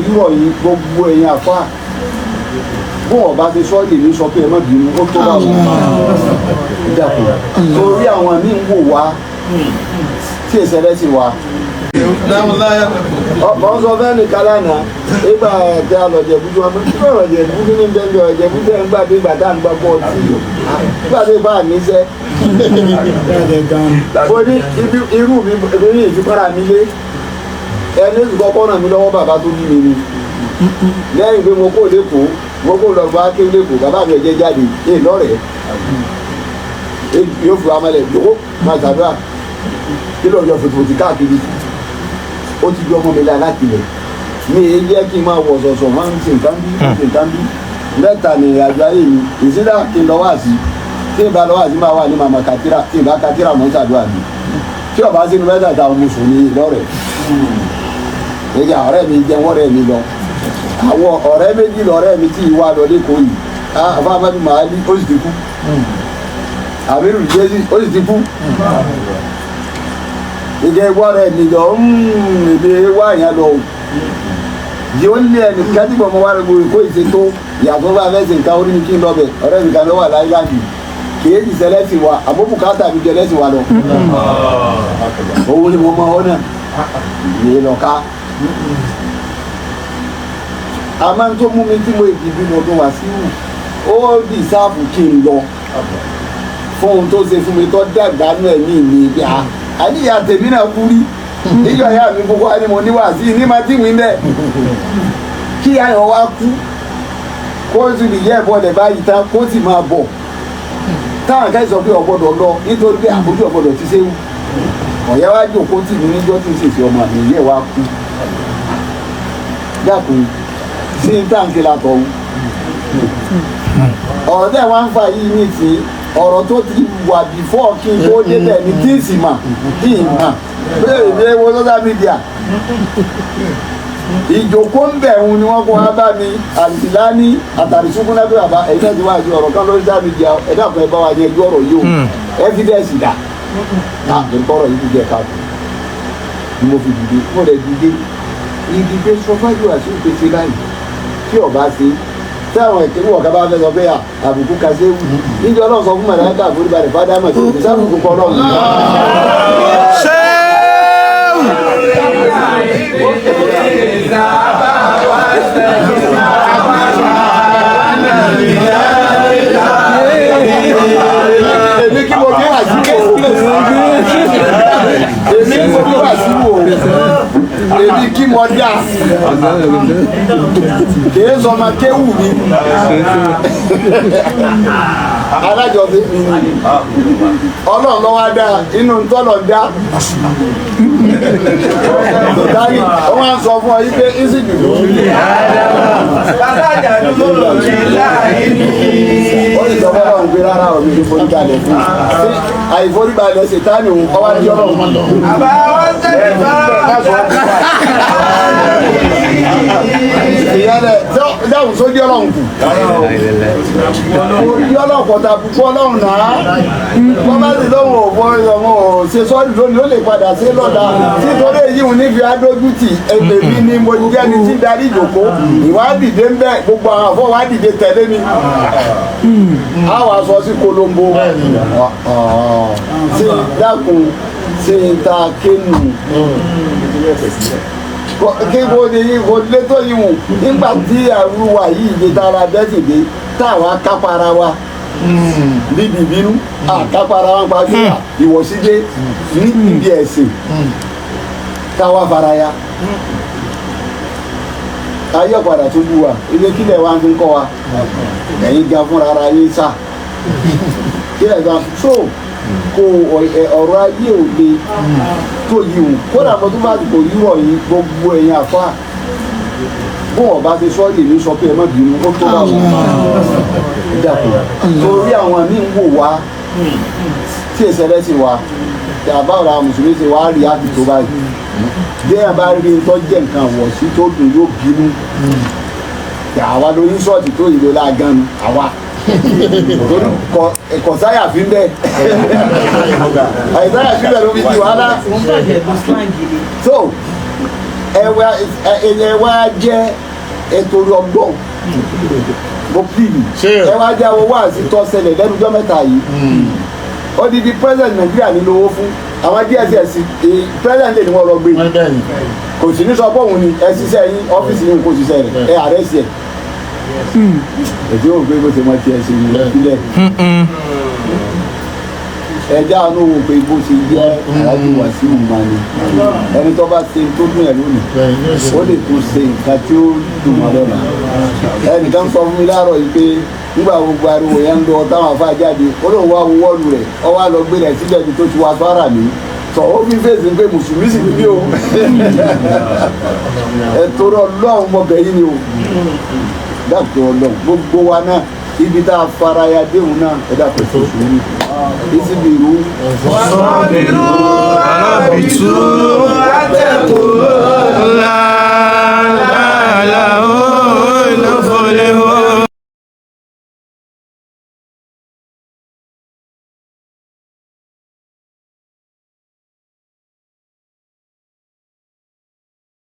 irọ́ yìí gbogbo ẹ̀yin àfa bó ọba ti sọ èdè ní sọ pé ẹ má bínú ó tó bá wọn Edakun torí àwọn míì ń wò wá tí ìṣẹ̀lẹ̀ sì wá. ọ̀pọ̀ sọ fẹ́ nìkan lánàá nígbà tí a lọ Jẹ̀bú tí wọ́n mú kí ọ̀rọ̀ Jẹ̀bú kí ní bẹ́ẹ̀ lọ Jẹ̀bú tẹ́ ń gbà dé ìgbà tá à ń gbà bọ́ ọtí nígbà tó bá níṣẹ́. mo ní irú mi ní ìfipára mi lé ẹni oṣù kọ́kọ́ ràn mí lọ́wọ́ bàbá tó bí mi ni lẹ́yìn pé mo kó lẹ́kọ̀ọ́ mo kó lọ bá kéwú lẹ́kọ̀ọ́ bàbá mi ẹ̀jẹ̀ jáde ní ìlọ́rẹ̀ẹ́ yóò fi amálẹ̀ yòówó máa ṣàdúrà kí lóòjọ́ fòtòfòtì káàkiri ó ti di ọmọ mi láti lẹ̀ mi èyí jẹ́ kí n máa wọ̀ sọ̀sọ̀ máa ń ṣe nǹkan bí mẹ́ta ní ìrìnàjò ayé mi ìsídà kí n lọ wá sí tí n bá lọ wá sí máa wà ní màmá katira tí n bá katira mọ́ ṣàdúrà mi tí ọba sínú mẹ́ta táwọn mùsùlùmí lọ́rẹ̀ ẹ̀yà ọ̀rẹ́ mi jẹ́ wọ́rẹ́ mi lọ àwọn ọ̀rẹ́ méjì lọ́rẹ́ mi tí ìwà lọ lẹ́kọ̀ọ́ yìí afáfábí màálí ó sì ti kú àmírù jésì ó sì ti kú ìjẹ́ wọ́rẹ́ mi lọ èdè wá yẹn lọ yìí ó lé ẹnì kẹ́tì bọ̀ mọ́ wá rẹ̀ gbòòrò kó ìṣe tó ìyàtọ̀ bá fẹ́ ṣe nǹkan orí mi kí n lọ bẹ̀ ọ̀rẹ́ mi kan ló wà láìláńdì kìí ti sẹlẹ́sì wa àmọ́ bùkátà mi jẹ lẹ́sì wa lọ owó ni mo mọ ọ náà lè lọ ká àmọ́ tó mú mi tí mo ìdìbò mo tún wá sí wù ó dì sáàfù kí n lọ fún ohun tó ṣe fún mi tó dàgbà nù ẹ̀mí mi bí a àníyà tèmi náà kú rí níjọ ìyá mi gbogbo wa ni mo ní wá sí ní ma tí wí bẹ́ẹ̀ kí ayọ̀ wá kú kó sì lè yẹ ìbọ̀dẹ̀ báyìí tán kó sì máa bọ̀ táwọn akẹ́kọ̀ọ́ sọ pé ọ̀gbọ́dọ̀ lọ nítorí pé àbójú ọ̀gbọ́dọ̀ ti ṣe wù ọ̀yẹ́ wá jòkó tì mí níjọ́ tí ń ṣèṣe ọmọ mi yẹ wá kú Edakun sí táǹkì látọ̀ wù ọ̀rọ̀ tẹ̀ wá ń fa yìí ní ti ọ̀rọ̀ tó ti wà bífọ́ kí n tó débẹ̀ ní tí ì sì mà kí n mà bẹ́ẹ̀ ni ewo social media ìjòkó ń bẹ̀ ń ni wọ́n kó wá bá mi àlùfíàní àtàrísùkún náà bí bàbá ẹ̀yin náà ti wá àti ọ̀rọ̀ kan lórí social media Edakun ẹ bá wa yẹn ju ọ̀rọ̀ yìí o evidence dà nǹkọ́rọ̀ yìí ti jẹ́ káàkiri ni mo fi dìde mo rẹ̀ dìde ìdìde sọ fájú àti ìpèsè báyìí tí ọba ṣe tí àwọn ìkéwì ọ̀gá bá fẹ́ sọ pé àbùkù kaṣẹ́ wù níjọ́ náà sọ fún màdáńkà àforíbalẹ̀ fádámà tó kù sábùkù kọ́ náà. èmi kí mo gbé wà sí kéésì èmi kí mo gbé wà sí wò èmi kí mo dá kìí sọ ma kéwù mi alájọbí mi Ọlọ́run ló wá dá inú tọ́lọ̀ dá tòtálì ó wá ń sọ fún ọ yí pé ìsìnkú ló ń lè ó sì sọ fọ́lọ́ ń gbé rárá òbí ní foríbalẹ̀ fún àìforíbalẹ̀ ṣètánì òun ọwá ní Ọlọ́run ìyẹ́lẹ̀ dáhùn sójú Ọlọ́run kù ojú Ọlọ́run kọ̀tà púpọ̀ Ọlọ́run náà wọ́n bá ti lóhùn òfò ọmọ ṣe sọ́ọ̀lù lónìí ó lè padà sí lọ́dà nítorí èyí ò ní fi adójútì èmi ni mo jẹ́ ni tí darí ìjòkó ìwádìí ń bẹ gbogbo àwọn àfọwádìí tẹ̀lé mi àwọn aṣọ sí kolombo ṣe Edakun ṣe ta kéènù kí wo ni wo létò yìí wò nígbà tí àrùwà yìí lè tara dẹ́sìdé táwa kápára wa níbi ìbínú àkápára wa gbàgbé ìwọ̀sídé níbi ẹ̀sìn táwa faraya ayé ọ̀padà tó bú wa ilé kílẹ̀ wa ń fi kọ́ wa ẹ̀yin ga fúnra ara yín sá kílẹ̀ ga so kò ọ̀rọ̀ ayé ò le tó yìí wò kódà mo tún bá ti kò yíwọ̀ yìí gbogbo ẹ̀yin àfa bó wọn bá ti sọ lè ní sọ pé ẹ má bínú ó tó bá wọn Edakun torí àwọn míì ń wò wá tí ìṣẹ̀lẹ̀ sì wá àbá ọ̀rọ̀ àwọn mùsùlùmí ṣe wá rí àti tó báyìí bí ẹ bá rí tó jẹ́ nǹkan wọ̀ sí tó dùn yóò bínú àwa lórí sọ́ọ̀tì tó yìí ló láàgán nu àwa ẹ̀kọ́ sáyà fi ń bẹ́ àìsáyà fi ń bẹ́ ló fi di wàhálà so ẹ wá jẹ́ ètò ọgbọ́n mo pìlì ẹ wá jẹ́ àwọn wá sí tọ́ ṣẹlẹ̀ lẹ́nu ọjọ́ mẹ́ta yìí ó di president Nàìjíríà ní lówó fún àwọn DSS president lè ní wọ́n lọ gbé kò sí ní sọ pé òun ni ẹ ṣiṣẹ́ yín ọ́fíìsì yín kò ṣiṣẹ́ rẹ̀ ẹ àrẹ́sì ẹ̀ èdè òun pé bó ṣe mọ tí ẹ ṣe ní ìpínlẹ̀ ẹja àánú wo pé bó ṣe jẹ́ aláàjì wá sí ìmọ̀ni ẹni tó bá ṣe tó dùn ẹ̀ lónìí ó lè tún ṣe nǹkan tí ó dùn mọ́ lọ́nà ẹnìkan sọ fún mi láàárọ̀ yìí pé nígbà gbogbo ariwo yẹn ń lọ táwọn afá jáde ó lóun wá wọ́ọ̀lù rẹ̀ ọ wá lọ gbé rẹ̀ síbẹ̀ ní tó ti wá fara mi sọ ó fi fèsì pé mùsùlùmí sì ní bí o ẹ̀tọ́ Ọlọ́run mọ̀ bẹ́yìn ni o dáàbò Ọlọ́run gbogbo wa náà ibi tá a fara ya déhùn náà ẹ dàpọ̀ tó sùúrù ìsibìrú. Wasabiru ala bitu atẹ́kùn.